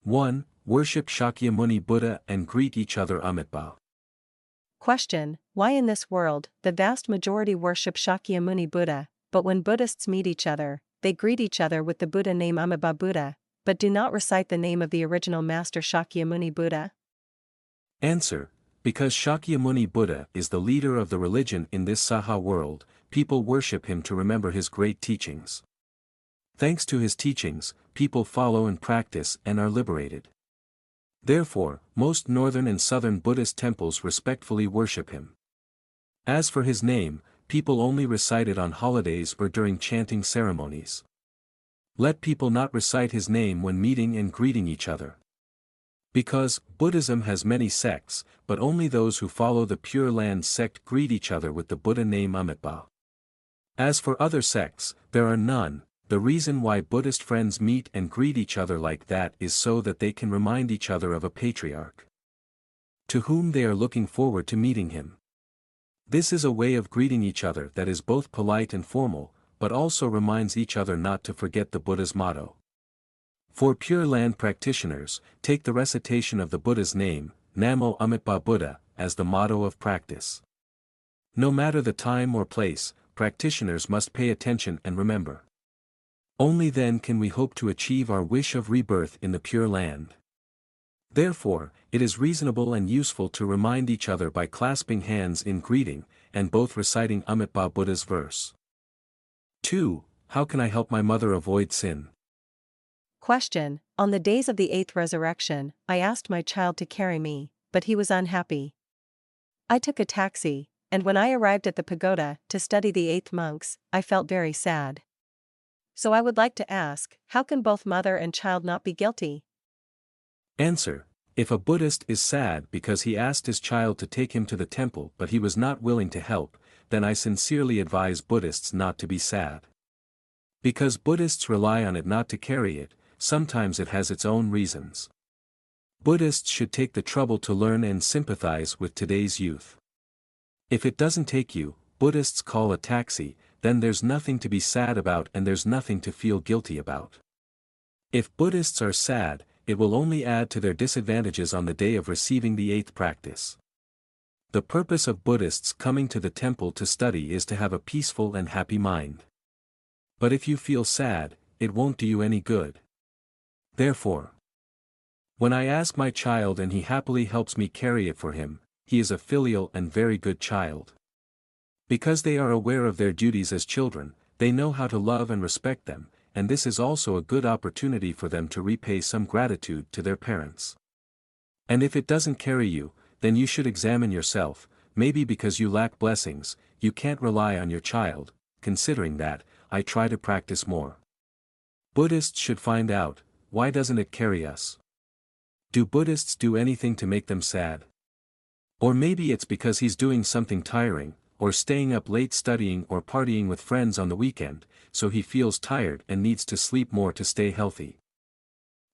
1. Worship Shakyamuni Buddha and greet each other Amitabha. Question: Why in this world, the vast majority worship Shakyamuni Buddha, but when Buddhists meet each other, they greet each other with the Buddha name Amitabha Buddha, but do not recite the name of the original master Shakyamuni Buddha? Answer: Because Shakyamuni Buddha is the leader of the religion in this Saha world, people worship him to remember his great teachings. Thanks to his teachings, people follow and practice and are liberated. Therefore, most northern and southern Buddhist temples respectfully worship him. As for his name, people only recite it on holidays or during chanting ceremonies. Let people not recite his name when meeting and greeting each other. Because Buddhism has many sects, but only those who follow the Pure Land sect greet each other with the Buddha name Amitabha. As for other sects, there are none. The reason why Buddhist friends meet and greet each other like that is so that they can remind each other of a patriarch to whom they are looking forward to meeting him. This is a way of greeting each other that is both polite and formal, but also reminds each other not to forget the Buddha's motto. For Pure Land practitioners, take the recitation of the Buddha's name, Namo Amitabha Buddha, as the motto of practice. No matter the time or place, practitioners must pay attention and remember. Only then can we hope to achieve our wish of rebirth in the Pure Land. Therefore, it is reasonable and useful to remind each other by clasping hands in greeting, and both reciting Amitabha Buddha's verse. 2. How can I help my mother avoid sin? Question: On the days of the 8th resurrection, I asked my child to carry me, but he was unhappy. I took a taxi, and when I arrived at the pagoda to study the 8th monks, I felt very sad. So I would like to ask, how can both mother and child not be guilty? Answer: If a Buddhist is sad because he asked his child to take him to the temple but he was not willing to help, then I sincerely advise Buddhists not to be sad. Because Buddhists rely on it not to carry it, sometimes it has its own reasons. Buddhists should take the trouble to learn and sympathize with today's youth. If it doesn't take you, Buddhists call a taxi, then there's nothing to be sad about and there's nothing to feel guilty about. If Buddhists are sad, it will only add to their disadvantages on the day of receiving the 8th practice. The purpose of Buddhists coming to the temple to study is to have a peaceful and happy mind. But if you feel sad, it won't do you any good. Therefore, when I ask my child and he happily helps me carry it for him, he is a filial and very good child. Because they are aware of their duties as children, they know how to love and respect them, and this is also a good opportunity for them to repay some gratitude to their parents. And if it doesn't carry you, then you should examine yourself, maybe because you lack blessings, you can't rely on your child. Considering that, I try to practice more. Buddhists should find out, why doesn't it carry us? Do Buddhists do anything to make them sad? Or maybe it's because he's doing something tiring, or staying up late studying or partying with friends on the weekend, so he feels tired and needs to sleep more to stay healthy.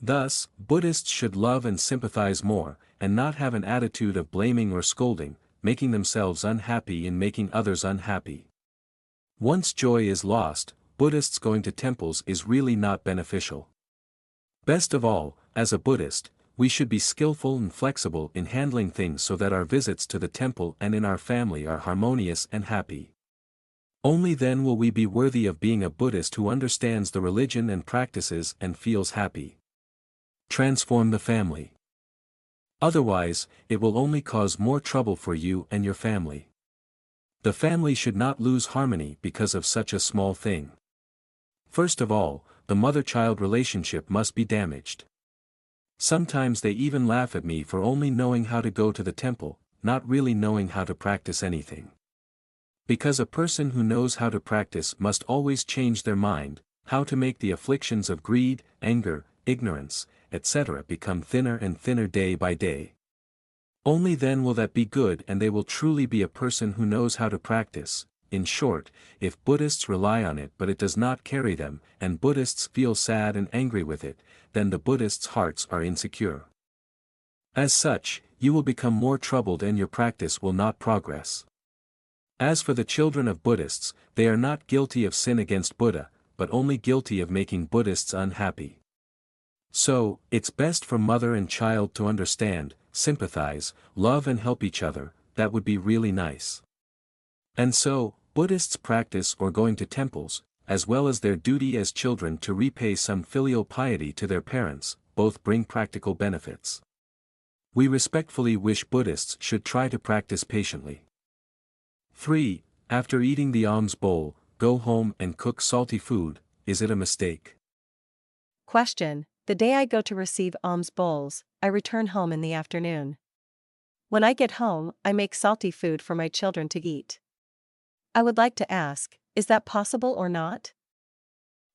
Thus, Buddhists should love and sympathize more, and not have an attitude of blaming or scolding, making themselves unhappy and making others unhappy. Once joy is lost, Buddhists going to temples is really not beneficial. Best of all, as a Buddhist, we should be skillful and flexible in handling things so that our visits to the temple and in our family are harmonious and happy. Only then will we be worthy of being a Buddhist who understands the religion and practices and feels happy. Transform the family. Otherwise, it will only cause more trouble for you and your family. The family should not lose harmony because of such a small thing. First of all, the mother-child relationship must be damaged. Sometimes they even laugh at me for only knowing how to go to the temple, not really knowing how to practice anything. Because a person who knows how to practice must always change their mind, how to make the afflictions of greed, anger, ignorance, etc. become thinner and thinner day by day. Only then will that be good and they will truly be a person who knows how to practice. In short, if Buddhists rely on it but it does not carry them, and Buddhists feel sad and angry with it, then the Buddhists' hearts are insecure. As such, you will become more troubled and your practice will not progress. As for the children of Buddhists, they are not guilty of sin against Buddha, but only guilty of making Buddhists unhappy. So, it's best for mother and child to understand, sympathize, love and help each other. That would be really nice. And so, Buddhists practice or going to temples, as well as their duty as children to repay some filial piety to their parents, both bring practical benefits. We respectfully wish Buddhists should try to practice patiently. 3. After eating the alms bowl, go home and cook salty food. Is it a mistake? Question: the day I go to receive alms bowls, I return home in the afternoon. When I get home, I make salty food for my children to eat. I would like to ask, is that possible or not?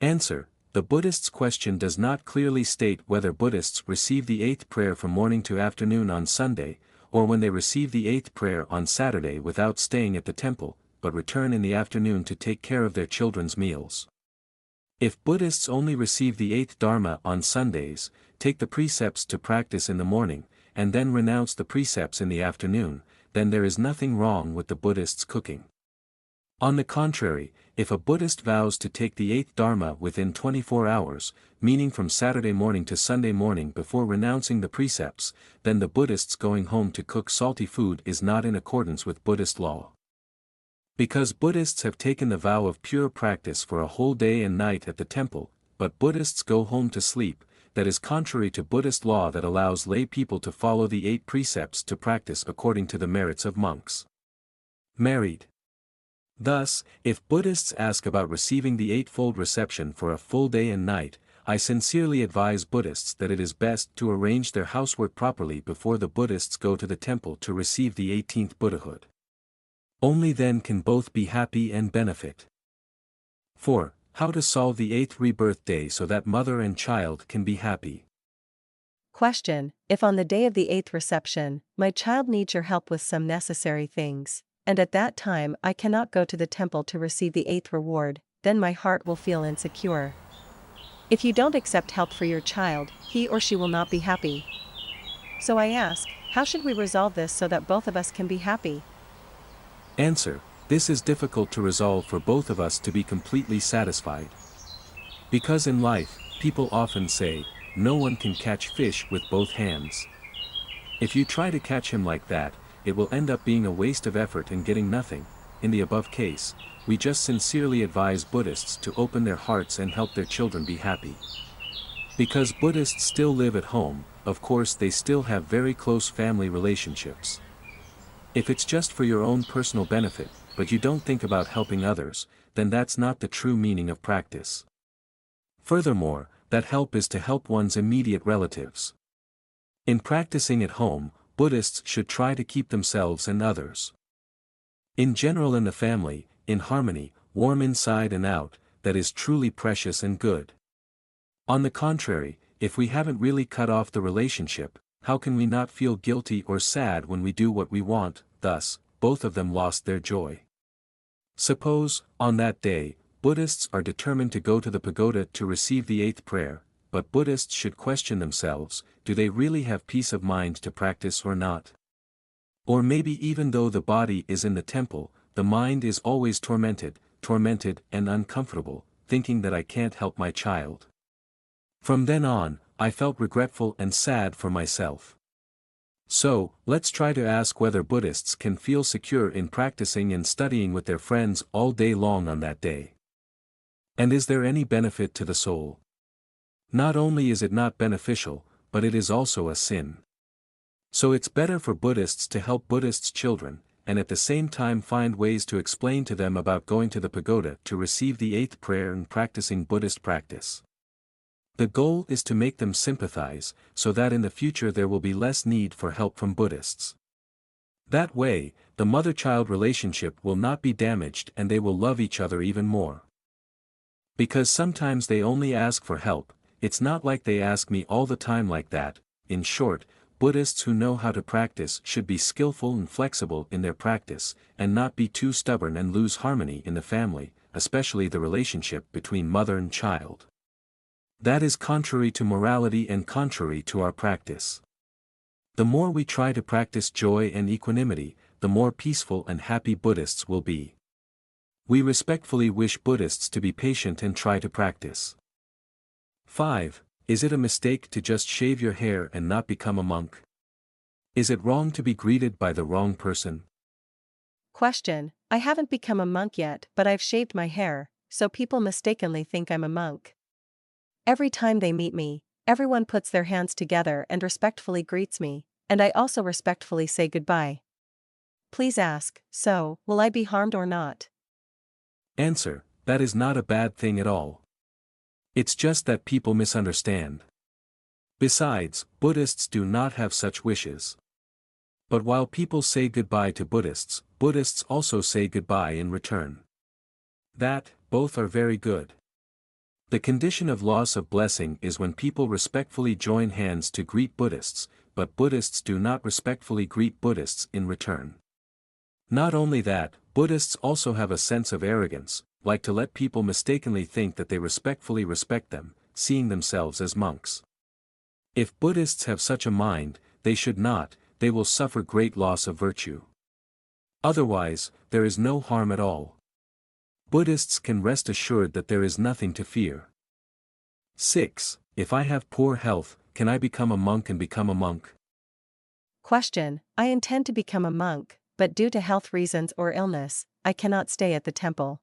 Answer: the Buddhist's question does not clearly state whether Buddhists receive the eighth prayer from morning to afternoon on Sunday, or when they receive the eighth prayer on Saturday without staying at the temple, but return in the afternoon to take care of their children's meals. If Buddhists only receive the eighth Dharma on Sundays, take the precepts to practice in the morning, and then renounce the precepts in the afternoon, then there is nothing wrong with the Buddhists cooking. On the contrary, if a Buddhist vows to take the eighth Dharma within 24 hours, meaning from Saturday morning to Sunday morning before renouncing the precepts, then the Buddhists going home to cook salty food is not in accordance with Buddhist law. Because Buddhists have taken the vow of pure practice for a whole day and night at the temple, but Buddhists go home to sleep, that is contrary to Buddhist law that allows lay people to follow the 8 precepts to practice according to the merits of monks. Married. Thus, if Buddhists ask about receiving the eightfold reception for a full day and night, I sincerely advise Buddhists that it is best to arrange their housework properly before the Buddhists go to the temple to receive the 18th Buddhahood. Only then can both be happy and benefit. 4. How to solve the 8th rebirth day so that mother and child can be happy. Question: if on the day of the 8th reception, my child needs your help with some necessary things, and at that time I cannot go to the temple to receive the 8th reward, then my heart will feel insecure. If you don't accept help for your child, he or she will not be happy. So I ask, how should we resolve this so that both of us can be happy? Answer: this is difficult to resolve for both of us to be completely satisfied. Because in life, people often say, no one can catch fish with both hands. If you try to catch him like that, it will end up being a waste of effort and getting nothing. In the above case, we just sincerely advise Buddhists to open their hearts and help their children be happy. Because Buddhists still live at home, of course they still have very close family relationships. If it's just for your own personal benefit, but you don't think about helping others, then that's not the true meaning of practice. Furthermore, that help is to help one's immediate relatives. In practicing at home, Buddhists should try to keep themselves and others in general in the family, in harmony, warm inside and out, that is truly precious and good. On the contrary, if we haven't really cut off the relationship, how can we not feel guilty or sad when we do what we want? Thus, both of them lost their joy. Suppose, on that day, Buddhists are determined to go to the pagoda to receive the 8th prayer, but Buddhists should question themselves, do they really have peace of mind to practice or not? Or maybe even though the body is in the temple, the mind is always tormented and uncomfortable, thinking that I can't help my child. From then on, I felt regretful and sad for myself. So, let's try to ask whether Buddhists can feel secure in practicing and studying with their friends all day long on that day. And is there any benefit to the soul? Not only is it not beneficial, but it is also a sin. So it's better for Buddhists to help Buddhists' children, and at the same time find ways to explain to them about going to the pagoda to receive the 8th prayer and practicing Buddhist practice. The goal is to make them sympathize, so that in the future there will be less need for help from Buddhists. That way, the mother-child relationship will not be damaged and they will love each other even more. Because sometimes they only ask for help, it's not like they ask me all the time like that. In short, Buddhists who know how to practice should be skillful and flexible in their practice, and not be too stubborn and lose harmony in the family, especially the relationship between mother and child. That is contrary to morality and contrary to our practice. The more we try to practice joy and equanimity, the more peaceful and happy Buddhists will be. We respectfully wish Buddhists to be patient and try to practice. 5. Is it a mistake to just shave your hair and not become a monk? Is it wrong to be greeted by the wrong person? Question: I haven't become a monk yet, but I've shaved my hair, so people mistakenly think I'm a monk. Every time they meet me, everyone puts their hands together and respectfully greets me, and I also respectfully say goodbye. Please ask, so, will I be harmed or not? Answer: that is not a bad thing at all. It's just that people misunderstand. Besides, Buddhists do not have such wishes. But while people say goodbye to Buddhists, Buddhists also say goodbye in return. Both are very good. The condition of loss of blessing is when people respectfully join hands to greet Buddhists, but Buddhists do not respectfully greet Buddhists in return. Not only that, Buddhists also have a sense of arrogance, like to let people mistakenly think that they respectfully respect them, seeing themselves as monks. If Buddhists have such a mind, they should not, they will suffer great loss of virtue. Otherwise, there is no harm at all. Buddhists can rest assured that there is nothing to fear. 6. If I have poor health, can I become a monk and become a monk? Question: I intend to become a monk, but due to health reasons or illness, I cannot stay at the temple.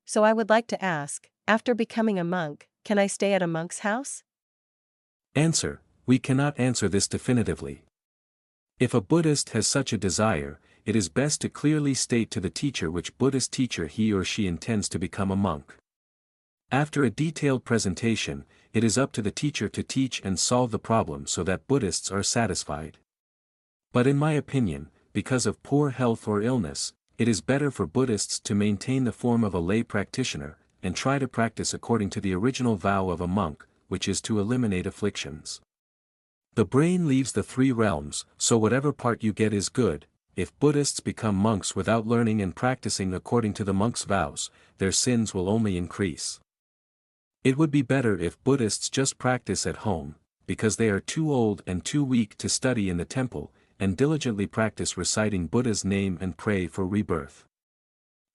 So I would like to ask, after becoming a monk, can I stay at a monk's house? Answer: we cannot answer this definitively. If a Buddhist has such a desire, it is best to clearly state to the teacher which Buddhist teacher he or she intends to become a monk. After a detailed presentation, it is up to the teacher to teach and solve the problem so that Buddhists are satisfied. But in my opinion, because of poor health or illness, it is better for Buddhists to maintain the form of a lay practitioner, and try to practice according to the original vow of a monk, which is to eliminate afflictions. The brain leaves the three realms, so whatever part you get is good. If Buddhists become monks without learning and practicing according to the monk's vows, their sins will only increase. It would be better if Buddhists just practice at home, because they are too old and too weak to study in the temple, and diligently practice reciting Buddha's name and pray for rebirth.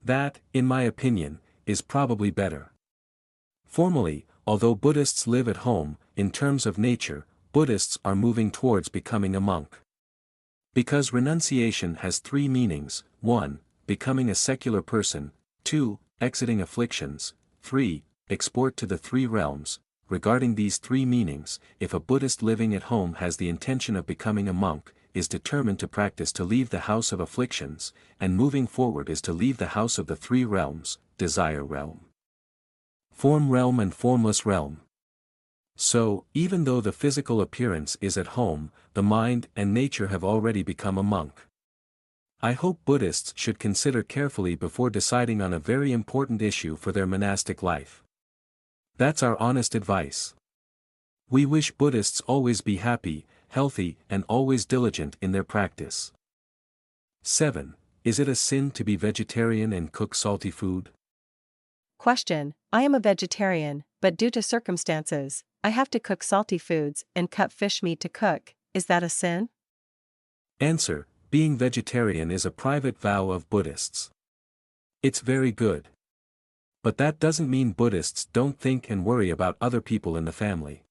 That, in my opinion, is probably better. Formally, although Buddhists live at home, in terms of nature, Buddhists are moving towards becoming a monk. Because renunciation has three meanings: 1. Becoming a secular person, 2. Exiting afflictions, 3. Export to the three realms. Regarding these three meanings, if a Buddhist living at home has the intention of becoming a monk, is determined to practice to leave the house of afflictions, and moving forward is to leave the house of the three realms, desire realm, form realm and formless realm. So, even though the physical appearance is at home, the mind and nature have already become a monk. I hope Buddhists should consider carefully before deciding on a very important issue for their monastic life. That's our honest advice. We wish Buddhists always be happy, healthy, and always diligent in their practice. 7. Is it a sin to be vegetarian and cook salty food? Question: I am a vegetarian, but due to circumstances, I have to cook salty foods and cut fish meat to cook. Is that a sin? Answer: being vegetarian is a private vow of Buddhists. It's very good. But that doesn't mean Buddhists don't think and worry about other people in the family.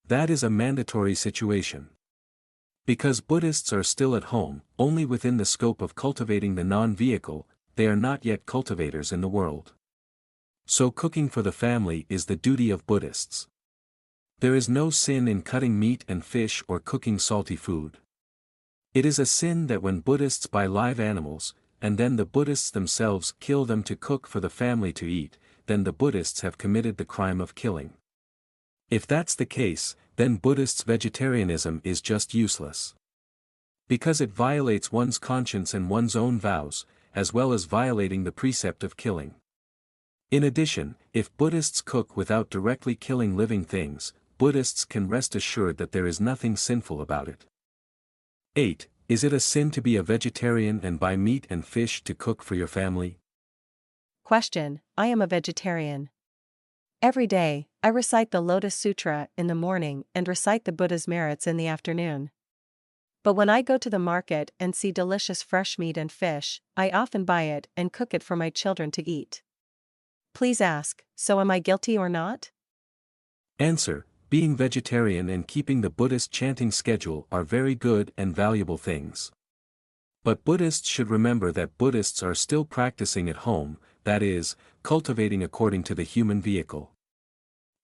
That is a mandatory situation. Because Buddhists are still at home, only within the scope of cultivating the non-vehicle, they are not yet cultivators in the world. So cooking for the family is the duty of Buddhists. There is no sin in cutting meat and fish or cooking salty food. It is a sin that when Buddhists buy live animals, and then the Buddhists themselves kill them to cook for the family to eat, then the Buddhists have committed the crime of killing. If that's the case, then Buddhists' vegetarianism is just useless. Because it violates one's conscience and one's own vows, as well as violating the precept of killing. In addition, if Buddhists cook without directly killing living things, Buddhists can rest assured that there is nothing sinful about it. 8. Is it a sin to be a vegetarian and buy meat and fish to cook for your family? Question: I am a vegetarian. Every day, I recite the Lotus Sutra in the morning and recite the Buddha's merits in the afternoon. But when I go to the market and see delicious fresh meat and fish, I often buy it and cook it for my children to eat. Please ask, so am I guilty or not? Answer: being vegetarian and keeping the Buddhist chanting schedule are very good and valuable things. But Buddhists should remember that Buddhists are still practicing at home, that is, cultivating according to the human vehicle.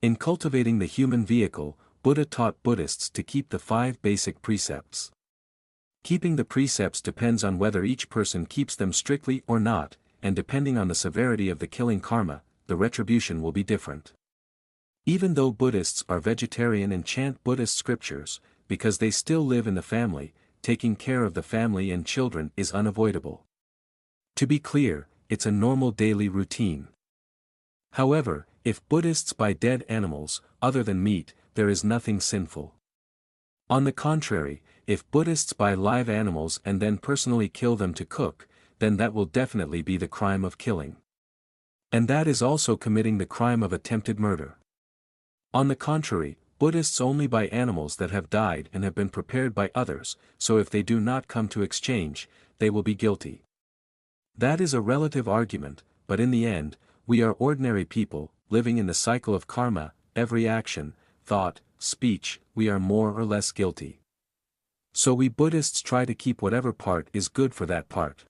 In cultivating the human vehicle, Buddha taught Buddhists to keep the 5 basic precepts. Keeping the precepts depends on whether each person keeps them strictly or not, and depending on the severity of the killing karma, the retribution will be different. Even though Buddhists are vegetarian and chant Buddhist scriptures, because they still live in the family, taking care of the family and children is unavoidable. To be clear, it's a normal daily routine. However, if Buddhists buy dead animals, other than meat, there is nothing sinful. On the contrary, if Buddhists buy live animals and then personally kill them to cook, then that will definitely be the crime of killing. And that is also committing the crime of attempted murder. On the contrary, Buddhists only buy animals that have died and have been prepared by others, so if they do not come to exchange, they will be guilty. That is a relative argument, but in the end, we are ordinary people, living in the cycle of karma. Every action, thought, speech, we are more or less guilty. So we Buddhists try to keep whatever part is good for that part.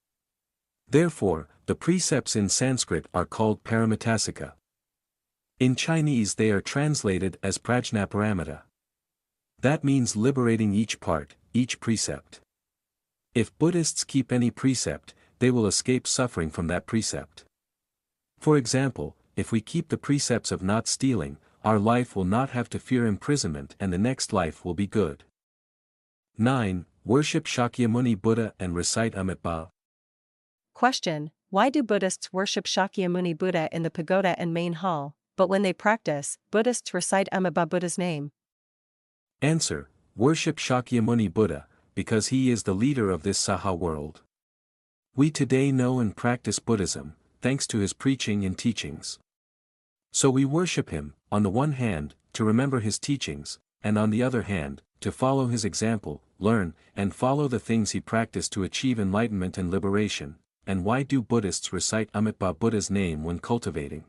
Therefore, the precepts in Sanskrit are called paramitasika. In Chinese they are translated as prajnaparamita. That means liberating each part, each precept. If Buddhists keep any precept, they will escape suffering from that precept. For example, if we keep the precepts of not stealing, our life will not have to fear imprisonment and the next life will be good. 9. Worship Shakyamuni Buddha and recite Amitabha. Question: Why do Buddhists worship Shakyamuni Buddha in the pagoda and main hall, but when they practice, Buddhists recite Amitabha Buddha's name? Answer: Worship Shakyamuni Buddha, because he is the leader of this Saha world. We today know and practice Buddhism, thanks to his preaching and teachings. So we worship him, on the one hand, to remember his teachings, and on the other hand, to follow his example, learn, and follow the things he practiced to achieve enlightenment and liberation. And why do Buddhists recite Amitabha Buddha's name when cultivating?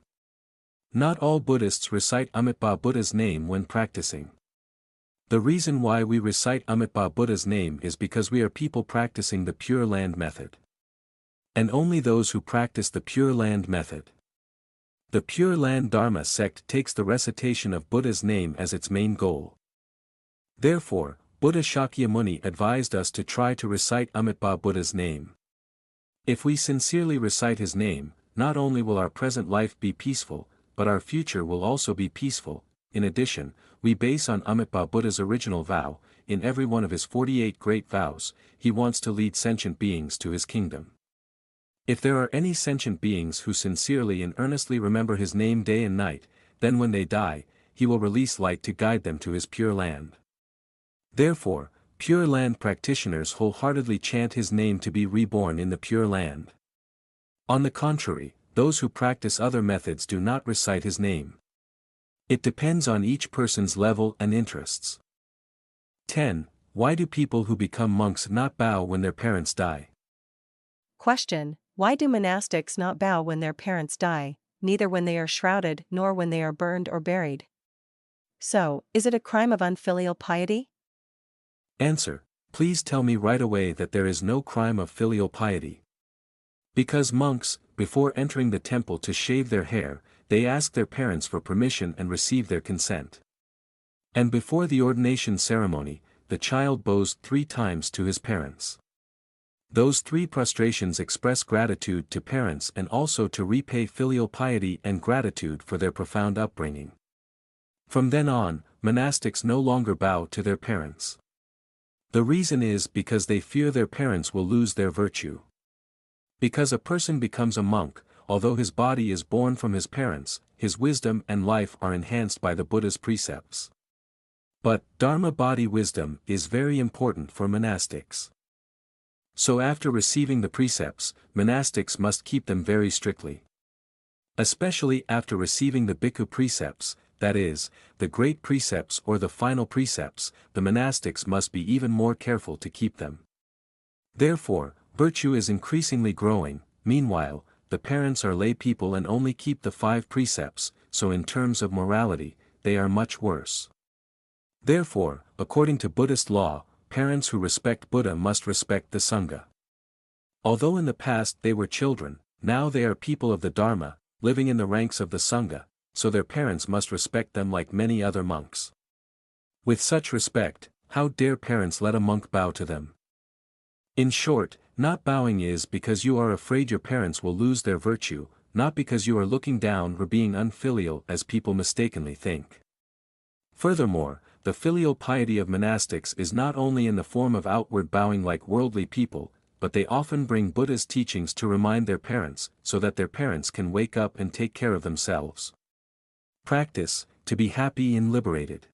Not all Buddhists recite Amitabha Buddha's name when practicing. The reason why we recite Amitabha Buddha's name is because we are people practicing the Pure Land method. And only those who practice the Pure Land method. The Pure Land Dharma sect takes the recitation of Buddha's name as its main goal. Therefore, Buddha Shakyamuni advised us to try to recite Amitabha Buddha's name. If we sincerely recite his name, not only will our present life be peaceful, but our future will also be peaceful. In addition, we base on Amitabha Buddha's original vow. In every one of his 48 great vows, he wants to lead sentient beings to his kingdom. If there are any sentient beings who sincerely and earnestly remember his name day and night, then when they die, he will release light to guide them to his Pure Land. Therefore, Pure Land practitioners wholeheartedly chant his name to be reborn in the Pure Land. On the contrary, those who practice other methods do not recite his name. It depends on each person's level and interests. 10. Why do people who become monks not bow when their parents die? Question: Why do monastics not bow when their parents die, neither when they are shrouded nor when they are burned or buried? So, is it a crime of unfilial piety? Answer: Please tell me right away that there is no crime of filial piety. Because monks, before entering the temple to shave their hair, they ask their parents for permission and receive their consent. And before the ordination ceremony, the child bows 3 times to his parents. Those 3 prostrations express gratitude to parents and also to repay filial piety and gratitude for their profound upbringing. From then on, monastics no longer bow to their parents. The reason is because they fear their parents will lose their virtue. Because a person becomes a monk, although his body is born from his parents, his wisdom and life are enhanced by the Buddha's precepts. But, Dharma body wisdom is very important for monastics. So after receiving the precepts, monastics must keep them very strictly. Especially after receiving the bhikkhu precepts, that is, the great precepts or the final precepts, the monastics must be even more careful to keep them. Therefore, virtue is increasingly growing. Meanwhile, the parents are lay people and only keep the 5 precepts, so in terms of morality, they are much worse. Therefore, according to Buddhist law, parents who respect Buddha must respect the Sangha. Although in the past they were children, now they are people of the Dharma, living in the ranks of the Sangha, so their parents must respect them like many other monks. With such respect, how dare parents let a monk bow to them? In short, not bowing is because you are afraid your parents will lose their virtue, not because you are looking down or being unfilial as people mistakenly think. Furthermore, the filial piety of monastics is not only in the form of outward bowing like worldly people, but they often bring Buddha's teachings to remind their parents, so that their parents can wake up and take care of themselves. Practice, to be happy and liberated.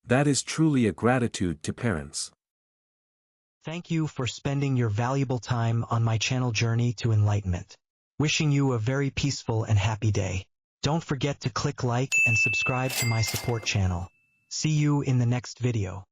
That is truly a gratitude to parents. Thank you for spending your valuable time on my channel journey to enlightenment. Wishing you a very peaceful and happy day. Don't forget to click like and subscribe to my support channel. See you in the next video.